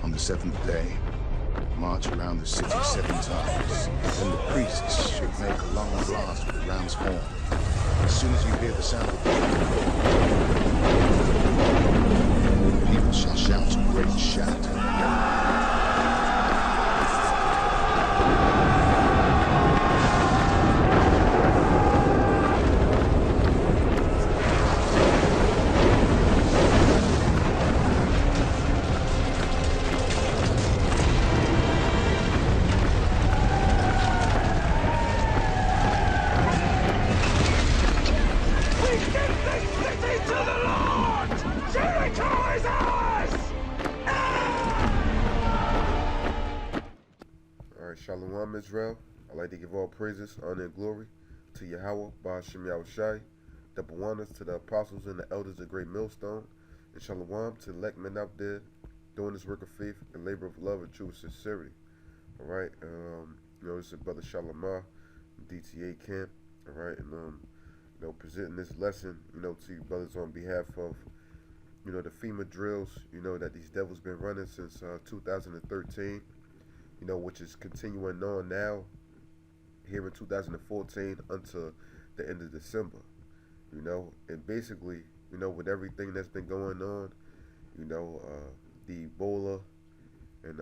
On the seventh day, march around the city 7 times. Then the priests should make a long blast with the ram's horn. As soon as you hear the sound of the people shall shout a great shout. Shalom, Israel. I'd like to give all praises, honor, and glory to Yahweh, Ba'ashem Yahushai, double honors to the apostles and the elders of Great Millstone, and shalom to the elect men out there doing this work of faith and labor of love and true sincerity. All right, this is Brother Shalamah, DTA camp. All right, and presenting this lesson, to you brothers on behalf of, the Fema drills, that these devils been running since 2013. Which is continuing on now here in 2014 until the end of December, and basically, with everything that's been going on, the Ebola and,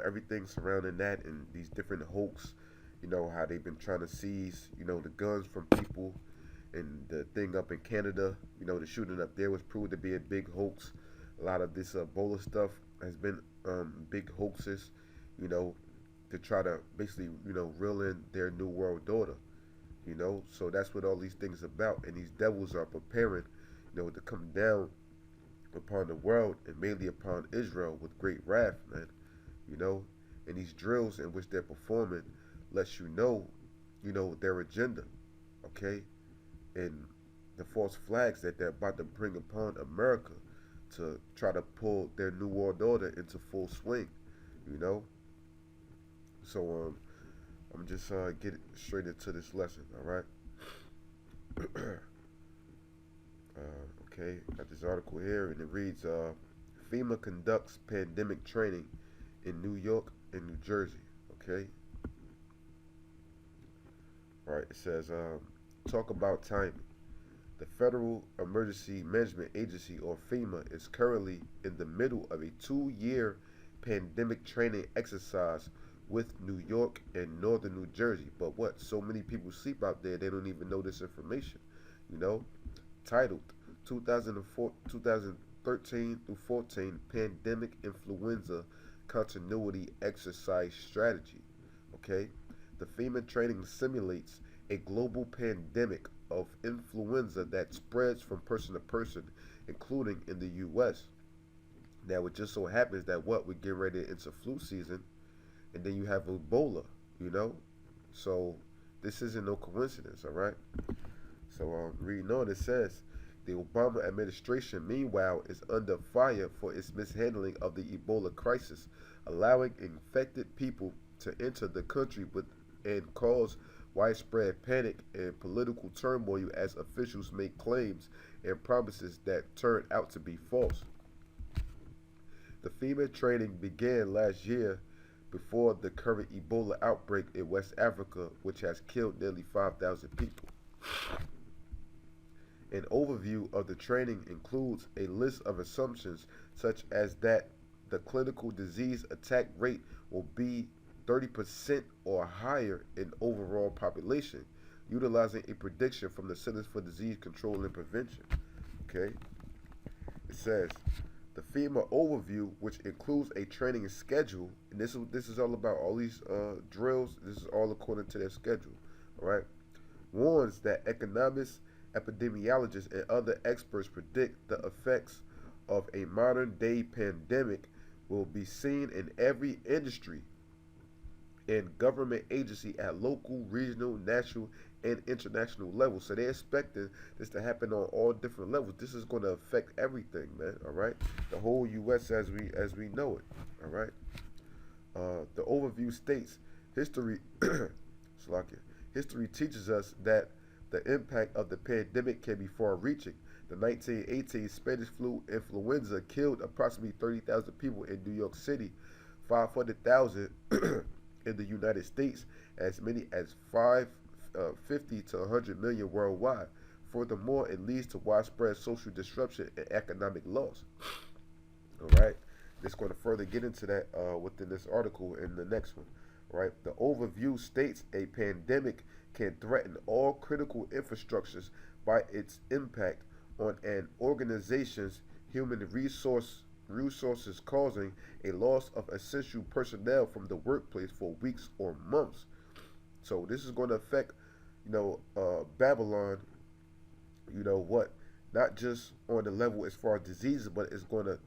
everything surrounding that and these different hoax, how they've been trying to seize, the guns from people, and the thing up in Canada, the shooting up there was proved to be a big hoax. A lot of this Ebola stuff has been big hoaxes, to try to basically, reel in their new world order, so that's what all these things about. And these devils are preparing, to come down upon the world and mainly upon Israel with great wrath, man, and these drills in which they're performing lets their agenda, okay, and the false flags that they're about to bring upon America to try to pull their new world order into full swing, So I'm just get straight into this lesson, all right? Okay, got this article here, and it reads, FEMA conducts pandemic training in New York and New Jersey, okay? All right, it says, talk about timing. The Federal Emergency Management Agency, or FEMA, is currently in the middle of a 2-year pandemic training exercise with New York and northern New Jersey. But what? So many people sleep out there, they don't even know this information. Titled 2013 through 14 Pandemic Influenza Continuity Exercise Strategy. Okay? The FEMA training simulates a global pandemic of influenza that spreads from person to person, including in the U.S. Now, it just so happens that we get ready into flu season, and then you have Ebola, So this isn't no coincidence, all right? So reading on, it says, the Obama administration, meanwhile, is under fire for its mishandling of the Ebola crisis, allowing infected people to enter the country and cause widespread panic and political turmoil as officials make claims and promises that turn out to be false. The FEMA training began last year before the current Ebola outbreak in West Africa, which has killed nearly 5,000 people. An overview of the training includes a list of assumptions such as that the clinical disease attack rate will be 30% or higher in overall population, utilizing a prediction from the Centers for Disease Control and Prevention. Okay? It says, the FEMA overview, which includes a training schedule, and this is all about all these drills, this is all according to their schedule, all right, warns that economists, epidemiologists, and other experts predict the effects of a modern-day pandemic will be seen in every industry and government agency at local, regional, national, and international levels. So they're expecting this to happen on all different levels. This is going to affect everything, man. All right, the whole U.S. as we know it. All right. The overview states history. History teaches us that the impact of the pandemic can be far-reaching, The 1918 Spanish flu influenza killed approximately 30,000 people in New York City, 500,000 in the United States, as many as 50 to 100 million worldwide. Furthermore, it leads to widespread social disruption and economic loss. All right, it's going to further get into that within this article in the next one. Right, the overview states a pandemic can threaten all critical infrastructures by its impact on an organization's human resources, causing a loss of essential personnel from the workplace for weeks or months. So this is going to affect, Babylon, not just on the level as far as diseases, but it's going to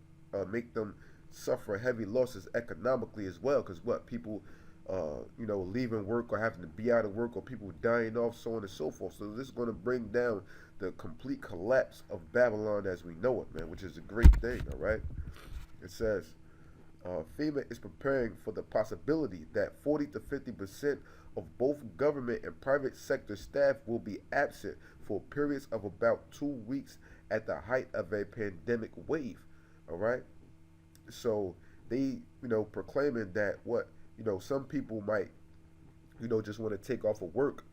make them suffer heavy losses economically as well. Because people, leaving work or having to be out of work, or people dying off, so on and so forth. So this is going to bring down the complete collapse of Babylon as we know it, man, which is a great thing, all right? It says, FEMA is preparing for the possibility that 40 to 50% of both government and private sector staff will be absent for periods of about 2 weeks at the height of a pandemic wave, all right? So they, proclaiming that some people might, just want to take off of work,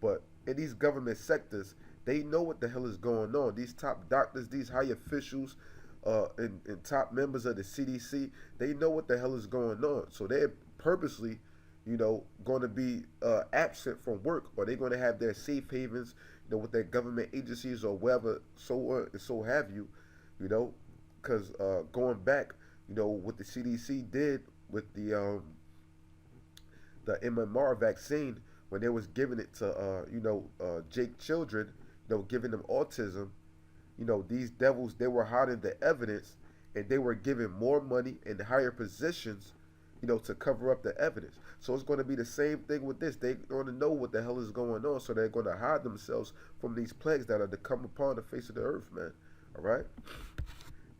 but in these government sectors, they know what the hell is going on. These top doctors, these high officials, and top members of the CDC, they know what the hell is going on. So they're purposely, going to be absent from work, or they're going to have their safe havens, with their government agencies or wherever, so on and so have you, because going back, what the CDC did with the MMR vaccine, when they was giving it to Jake children, giving them autism, these devils, they were hiding the evidence, and they were giving more money and higher positions, to cover up the evidence. So it's going to be the same thing with this. They're going to know what the hell is going on, so they're going to hide themselves from these plagues that are to come upon the face of the earth, man. All right?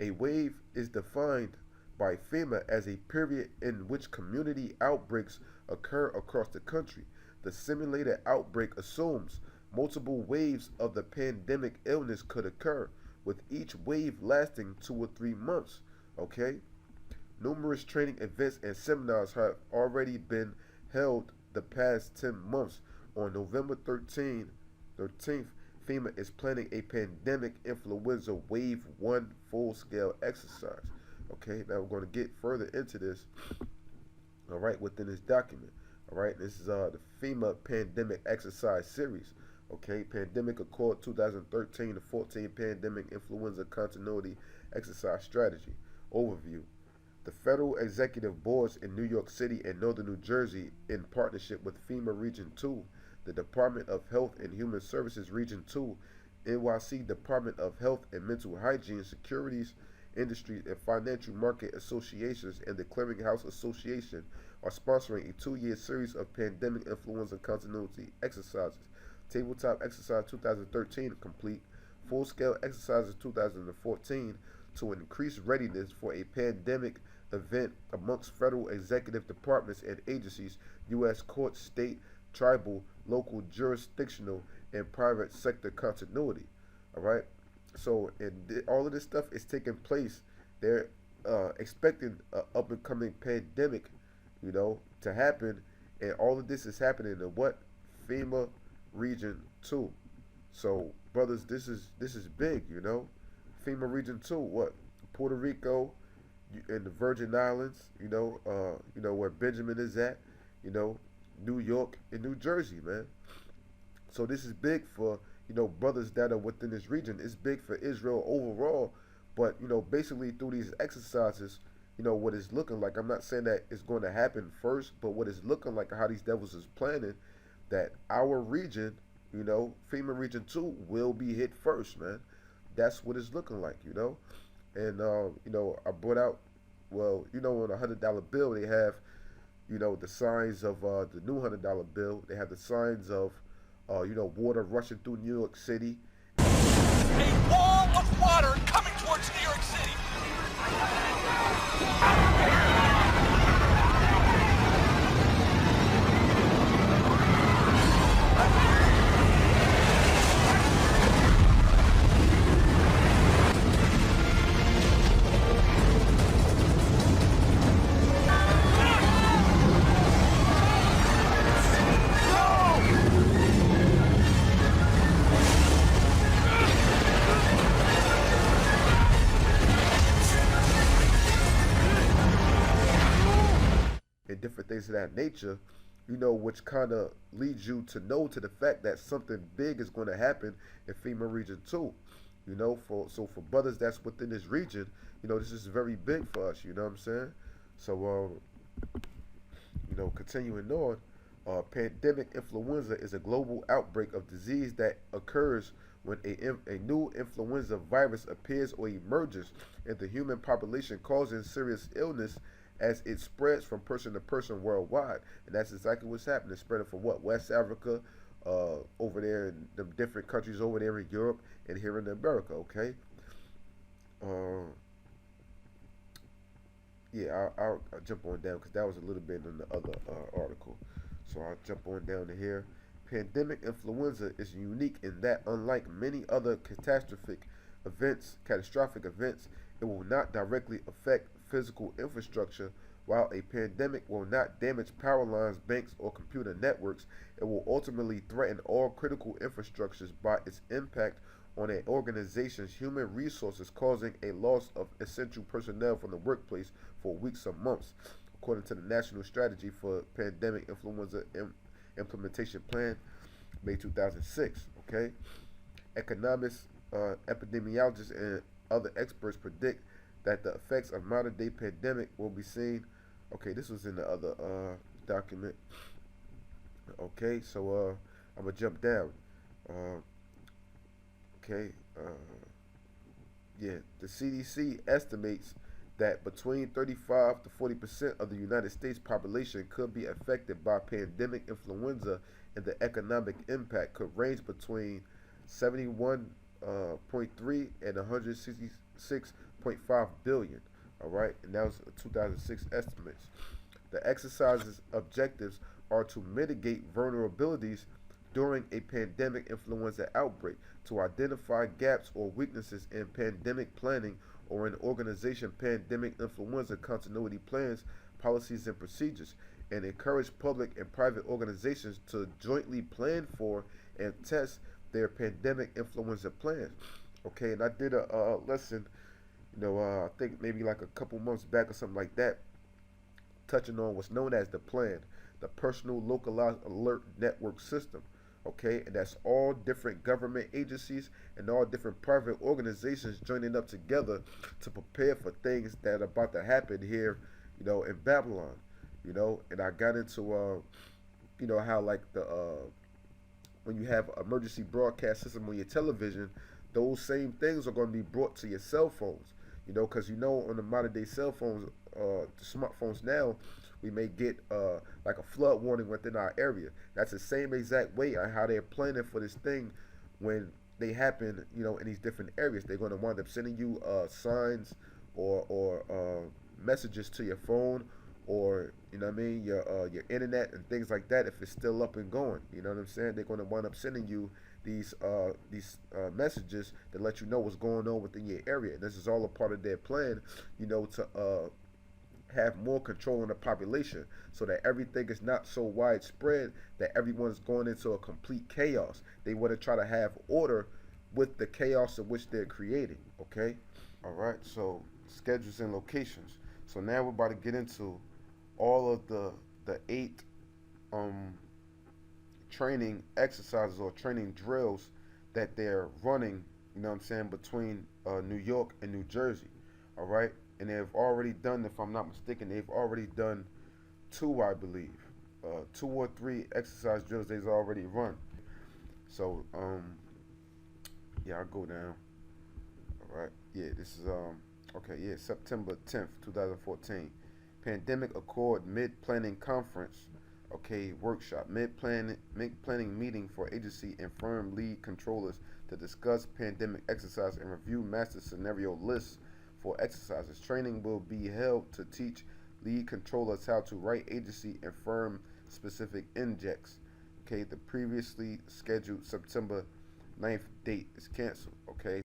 A wave is defined by FEMA as a period in which community outbreaks occur across the country. The simulated outbreak assumes multiple waves of the pandemic illness could occur, with each wave lasting 2 or 3 months. Okay? Numerous training events and seminars have already been held the past 10 months. On November 13th, FEMA is planning a pandemic influenza wave 1 full-scale exercise. Okay, now we're going to get further into this, all right, within this document. All right, this is the FEMA Pandemic Exercise Series. Okay, Pandemic Accord 2013 to 14 Pandemic Influenza Continuity Exercise Strategy. Overview. The federal executive boards in New York City and Northern New Jersey, in partnership with FEMA Region 2, the Department of Health and Human Services Region 2, NYC Department of Health and Mental Hygiene, Securities, Industry, and Financial Market Associations, and the Clearinghouse Association are sponsoring a 2-year series of pandemic influenza continuity exercises. Tabletop exercise 2013 complete, full-scale exercises 2014 to increase readiness for a pandemic event amongst federal executive departments and agencies, U.S. courts, state, tribal, local, jurisdictional, and private sector continuity. All right. So, all of this stuff is taking place. They're expecting an up-and-coming pandemic, to happen, and all of this is happening in what? FEMA Region 2. So, brothers, this is big, FEMA Region 2, what? Puerto Rico and the Virgin Islands, where Benjamin is at, New York and New Jersey, man. So this is big for, brothers that are within this region. It's big for Israel overall, but, basically through these exercises, what it's looking like, I'm not saying that it's going to happen first, but what it's looking like, how these devils is planning, that our region, FEMA Region 2 will be hit first, man. That's what it's looking like, And, I brought out, well, on a $100 bill, they have, the signs of the new $100 bill. They have the signs of, water rushing through New York City. A wall of water coming towards New York City. and different things of that nature, which kind of leads you to know to the fact that something big is going to happen in FEMA Region 2. For brothers that's within this region, this is very big for us. You know what I'm saying? So, continuing on, pandemic influenza is a global outbreak of disease that occurs when a new influenza virus appears or emerges in the human population, causing serious illness as it spreads from person to person worldwide. And that's exactly what's happening. It's spreading from West Africa, over there in the different countries over there in Europe and here in America, okay? I'll jump on down because that was a little bit in the other article. So I'll jump on down to here. Pandemic influenza is unique in that, unlike many other catastrophic events, it will not directly affect physical infrastructure. While a pandemic will not damage power lines, banks, or computer networks, it will ultimately threaten all critical infrastructures by its impact on an organization's human resources, causing a loss of essential personnel from the workplace for weeks or months, according to the National Strategy for Pandemic Influenza Implementation Plan, May 2006. Okay, economists, epidemiologists, and other experts predict that the effects of modern-day pandemic will be seen. Okay, this was in the other document. Okay, so I'm gonna jump down. The CDC estimates that between 35 to 40% of the United States population could be affected by pandemic influenza, and the economic impact could range between 71.3 and 166.5 billion. All right, and that was 2006 estimates. The exercise's objectives are to mitigate vulnerabilities during a pandemic influenza outbreak, to identify gaps or weaknesses in pandemic planning or in organization pandemic influenza continuity plans, policies, and procedures, and encourage public and private organizations to jointly plan for and test their pandemic influenza plans. Okay, and I did a lesson, I think maybe like a couple months back or something like that, touching on what's known as the plan, the Personal Localized Alert Network System. Okay, and that's all different government agencies and all different private organizations joining up together to prepare for things that are about to happen here, in Babylon. And I got into, how like when you have emergency broadcast system on your television, those same things are going to be brought to your cell phones. Because on the modern day cell phones, the smartphones now, we may get like a flood warning within our area. That's the same exact way on how they're planning for this thing when they happen, in these different areas. They're going to wind up sending you signs or messages to your phone, or your internet and things like that, if it's still up and going. You know what I'm saying? They're going to wind up sending you these messages to let you know what's going on within your area. And this is all a part of their plan, to have more control on the population, so that everything is not so widespread that everyone's going into a complete chaos. They want to try to have order with the chaos in which they're creating. Okay, all right. So schedules and locations. So now we're about to get into all of the 8 training exercises or training drills that they're running. Between New York and New Jersey. All right. And they've already done, if I'm not mistaken, they've already done 2, I believe. 2 or 3 exercise drills they've already run. So, I'll go down. All right. Yeah, this is, September 10th, 2014. Pandemic Accord Mid-Planning Conference, workshop. Mid-planning meeting for agency and firm lead controllers to discuss pandemic exercise and review master scenario lists for exercises. Training will be held to teach lead controllers how to write agency and firm specific injects. The previously scheduled September 9th date is canceled.